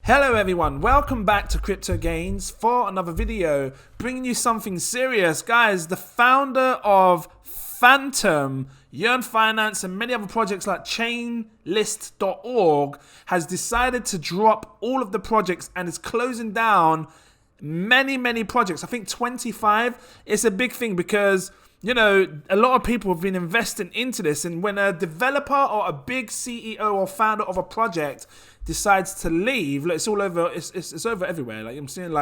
Hello everyone, welcome back to Crypto Gains for another video, bringing you something serious. Guys, the founder of Fantom, Yearn Finance and many other projects like chainlist.org has decided to drop all of the projects and is closing down many projects. I think 25. It's a big thing because, you know, a lot of people have been investing into this, and when a developer or a big CEO or founder of a project decides to leave, like, it's all over. It's over everywhere. Like, I'm seeing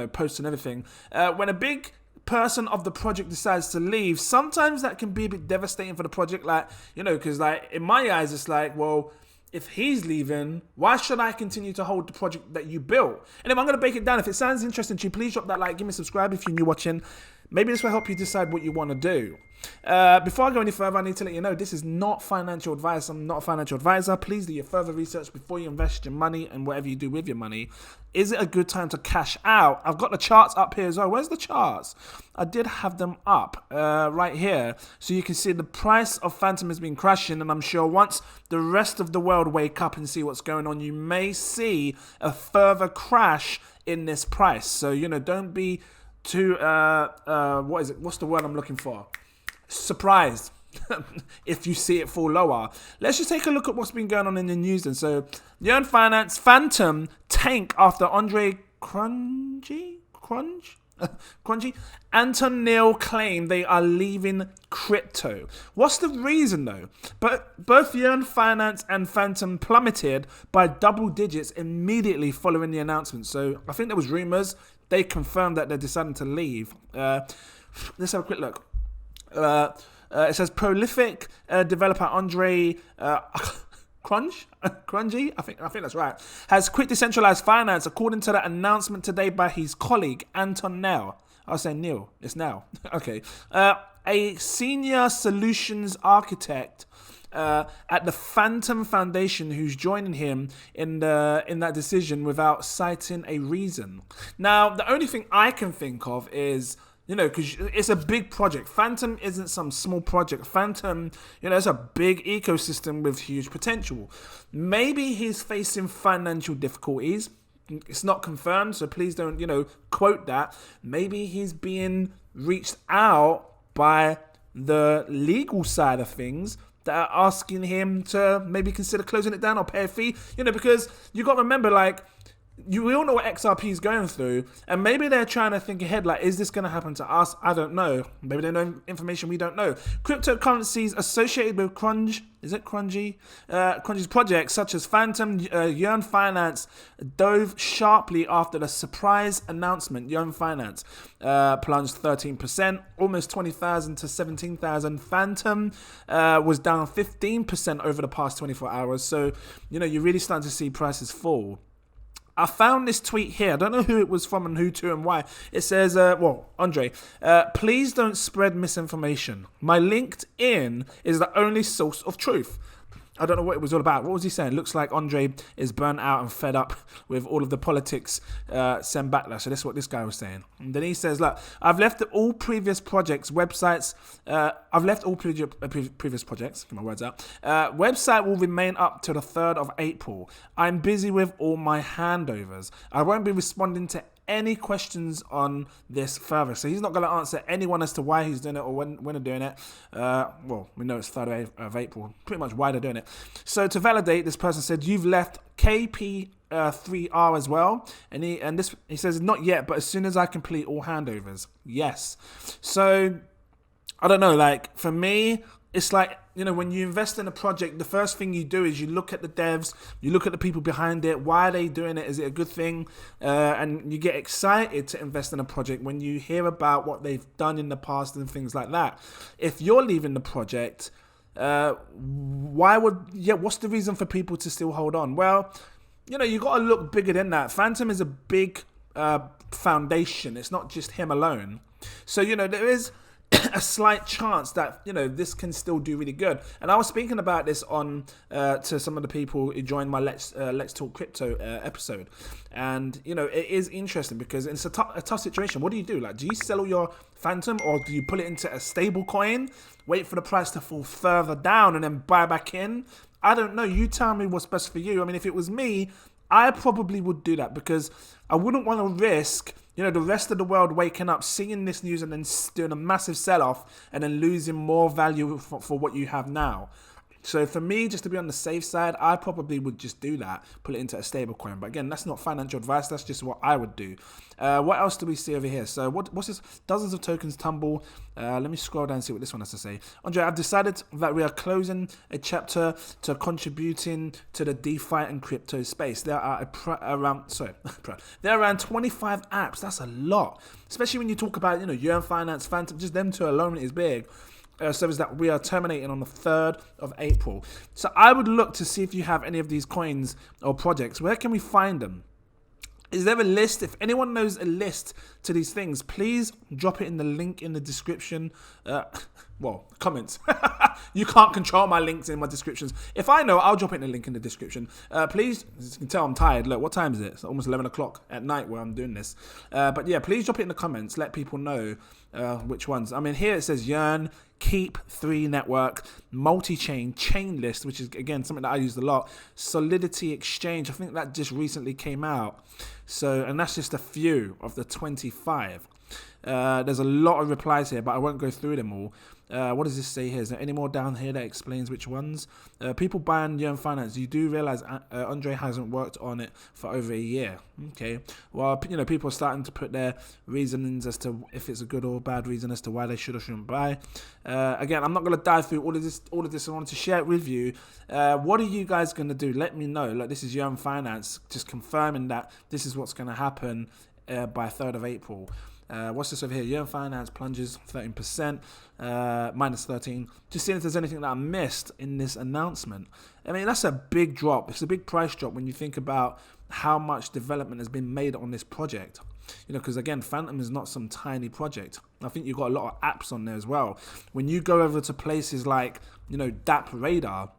posts and everything. When a big person of the project decides to leave, sometimes that can be a bit devastating for the project. Like, because like in my eyes, it's like, well, if he's leaving, why should I continue to hold the project that you built? And if I'm going to break it down, if it sounds interesting to you, please drop that like, give me a subscribe if you're new watching. Maybe this will help you decide what you want to do. Before I go any further, I need to let you know this is not financial advice. I'm not a financial advisor. Please do your further research before you invest your money and whatever you do with your money. Is it a good time to cash out? I've got the charts up here as well. Where's the charts? I did have them up right here. So you can see the price of Fantom has been crashing, and I'm sure once the rest of the world wake up and see what's going on, you may see a further crash in this price. So, don't be too, what's the word I'm looking for? Surprised if you see it fall lower. Let's just take a look at what's been going on in the news then. So, Yearn Finance, Fantom tank after Andre Crunchy? Anton Neil claim they are leaving crypto. What's the reason though? But both Yearn Finance and Fantom plummeted by double digits immediately following the announcement. So I think there was rumors. They confirmed that they're deciding to leave. Let's have a quick look. It says prolific developer Andre Crunchy, I think that's right, has quit decentralized finance according to the announcement today by his colleague Anton Neil. I was saying Neil, it's now. Okay. A senior solutions architect at the Fantom Foundation who's joining him in that decision without citing a reason. Now, the only thing I can think of is, because it's a big project. Fantom isn't some small project. Fantom, it's a big ecosystem with huge potential. Maybe he's facing financial difficulties. It's not confirmed, so please don't, quote that. Maybe he's being reached out by the legal side of things that are asking him to maybe consider closing it down or pay a fee. Because you got to remember, like, we all know what Xrp is going through, and maybe they're trying to think ahead, like, is this going to happen to us? I don't know. Maybe they know information we don't know. Cryptocurrencies associated with Crunchy's projects, such as Fantom, Yearn Finance, dove sharply after the surprise announcement. Yearn Finance plunged 13%, almost 20,000 to 17,000. Fantom was down 15% over the past 24 hours. So, you're really starting to see prices fall. I found this tweet here. I don't know who it was from and who to and why. It says, Andre, please don't spread misinformation. My LinkedIn is the only source of truth. I don't know what it was all about. What was he saying? Looks like Andre is burnt out and fed up with all of the politics send backlash. So that's what this guy was saying. And then he says, look, I've left all previous projects, websites. I've left all previous projects. Get my words out. Website will remain up to the 3rd of April. I'm busy with all my handovers. I won't be responding to any questions on this further. So he's not going to answer anyone as to why he's doing it or when they're doing it. Well, we know it's 3rd of April, pretty much why they're doing it. So to validate, this person said, you've left KP3R as well. And he says, not yet, but as soon as I complete all handovers. Yes. So I don't know, like, for me, it's like, when you invest in a project, the first thing you do is you look at the devs, you look at the people behind it. Why are they doing it? Is it a good thing? And you get excited to invest in a project when you hear about what they've done in the past and things like that. If you're leaving the project, what's the reason for people to still hold on? Well, you got to look bigger than that. Fantom is a big foundation. It's not just him alone. So, there is a slight chance that this can still do really good. And I was speaking about this on to some of the people who joined my Let's Talk Crypto episode, and it is interesting because it's a tough situation. What do you do? Like, do you sell all your Fantom, or do you put it into a stable coin, wait for the price to fall further down, and then buy back in? I don't know. You tell me what's best for you. I mean, if it was me, I probably would do that because I wouldn't want to risk, the rest of the world waking up, seeing this news and then doing a massive sell-off and then losing more value for what you have now. So for me, just to be on the safe side, I probably would just do that, put it into a stable coin. But again, that's not financial advice. That's just what I would do. What else do we see over here? So what's this? Dozens of tokens tumble. Let me scroll down and see what this one has to say. Andre, I've decided that we are closing a chapter to contributing to the DeFi and crypto space. There are around 25 apps. That's a lot, especially when you talk about ETHEREUM Finance, Fantom. Just them two alone is big. Service that we are terminating on the 3rd of April. So I would look to see if you have any of these coins or projects. Where can we find them? Is there a list? If anyone knows a list to these things, please drop it in the link in the description. Comments. You can't control my links in my descriptions. If I know, I'll drop it in the link in the description. Please, as you can tell, I'm tired. Look, what time is it? It's almost 11 o'clock at night where I'm doing this. But yeah, please drop it in the comments. Let people know which ones. I mean, here it says Yearn, Keep 3 Network, Multi-Chain, Chainlist, which is, again, something that I used a lot. Solidity Exchange, I think that just recently came out. So, and that's just a few of the 25. There's a lot of replies here, but I won't go through them all. What does this say here? Is there any more down here that explains which ones? People buying ETHEREUM Finance. You do realize Andre hasn't worked on it for over a year. Okay. Well, people are starting to put their reasonings as to if it's a good or bad reason as to why they should or shouldn't buy. Again, I'm not going to dive through all of this. I wanted to share it with you. What are you guys going to do? Let me know. Like, this is ETHEREUM Finance, just confirming that this is what's going to happen by 3rd of April. What's this over here? ETHEREUM Finance plunges 13%, minus 13. Just seeing if there's anything that I missed in this announcement. I mean, that's a big drop. It's a big price drop when you think about how much development has been made on this project. Because again, Fantom is not some tiny project. I think you've got a lot of apps on there as well. When you go over to places like, DApp Radar,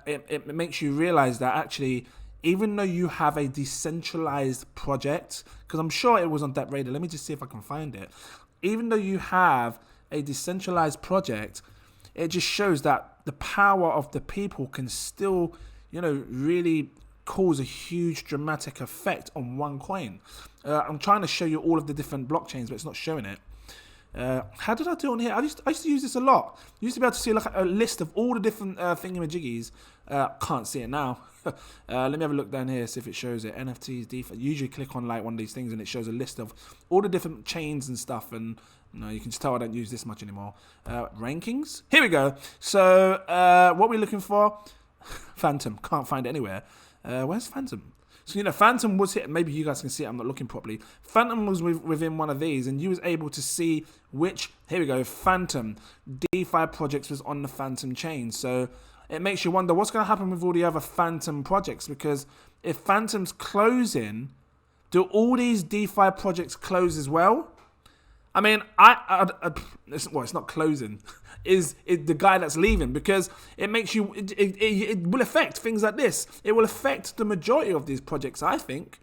it makes you realize that actually, even though you have a decentralized project, because I'm sure it was on that radar. Let me just see if I can find it. Even though you have a decentralized project, it just shows that the power of the people can still, really cause a huge dramatic effect on one coin. I'm trying to show you all of the different blockchains, but it's not showing it. How did I do on here? I used to use this a lot. I used to be able to see like a list of all the different thingamajiggies. Can't see it now. Let me have a look down here, see if it shows it. NFTs, DeFi. Usually click on like one of these things and it shows a list of all the different chains and stuff. And you can just tell I don't use this much anymore. Rankings. Here we go. So what are we looking for? Fantom. Can't find it anywhere. Where's Fantom? So, Fantom was hit. Maybe you guys can see it. I'm not looking properly. Fantom was within one of these, and you was able to see which, here we go, Fantom, DeFi projects was on the Fantom chain. So it makes you wonder what's going to happen with all the other Fantom projects, because if Fantom's closing, do all these DeFi projects close as well? I mean, it's not closing. Is the guy that's leaving, because it makes you. It will affect things like this. It will affect the majority of these projects. I think,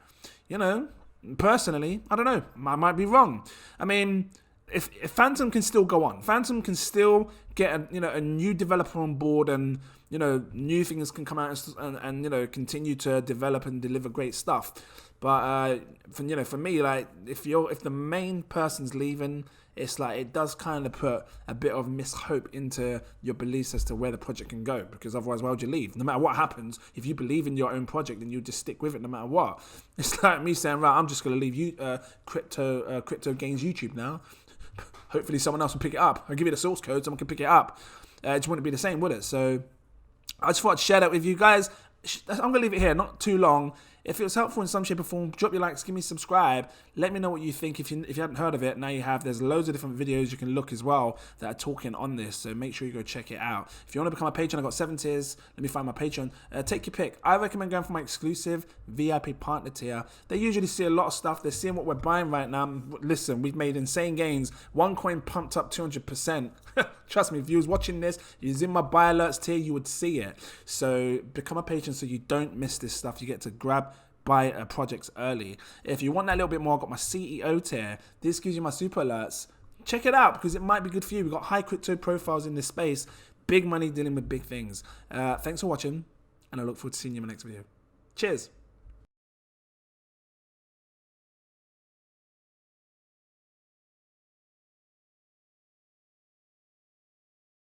personally, I don't know. I might be wrong. I mean, if Fantom can still go on, Fantom can still get a new developer on board, and new things can come out and continue to develop and deliver great stuff. But for me, like if the main person's leaving, it's like it does kind of put a bit of mishope into your beliefs as to where the project can go, because otherwise, why would you leave? No matter what happens, if you believe in your own project, then you just stick with it no matter what. It's like me saying, right, I'm just going to leave you crypto gains YouTube now. Hopefully someone else will pick it up. I'll give you the source code, someone can pick it up. It just wouldn't be the same, would it? So I just thought I'd share that with you guys. I'm going to leave it here, not too long. If it was helpful in some shape or form, drop your likes, give me a subscribe. Let me know what you think. If you haven't heard of it, now you have. There's loads of different videos you can look as well that are talking on this. So make sure you go check it out. If you want to become a patron, I've got 7 tiers. Let me find my Patreon. Take your pick. I recommend going for my exclusive VIP partner tier. They usually see a lot of stuff. They're seeing what we're buying right now. Listen, we've made insane gains. One coin pumped up 200%. Trust me, if you was watching this, you was in my buy alerts tier, you would see it. So become a patron so you don't miss this stuff. You get to buy projects early. If you want that little bit more, I've got my CEO tier. This gives you my super alerts. Check it out because it might be good for you. We've got high crypto profiles in this space. Big money dealing with big things. Thanks for watching, and I look forward to seeing you in my next video. Cheers.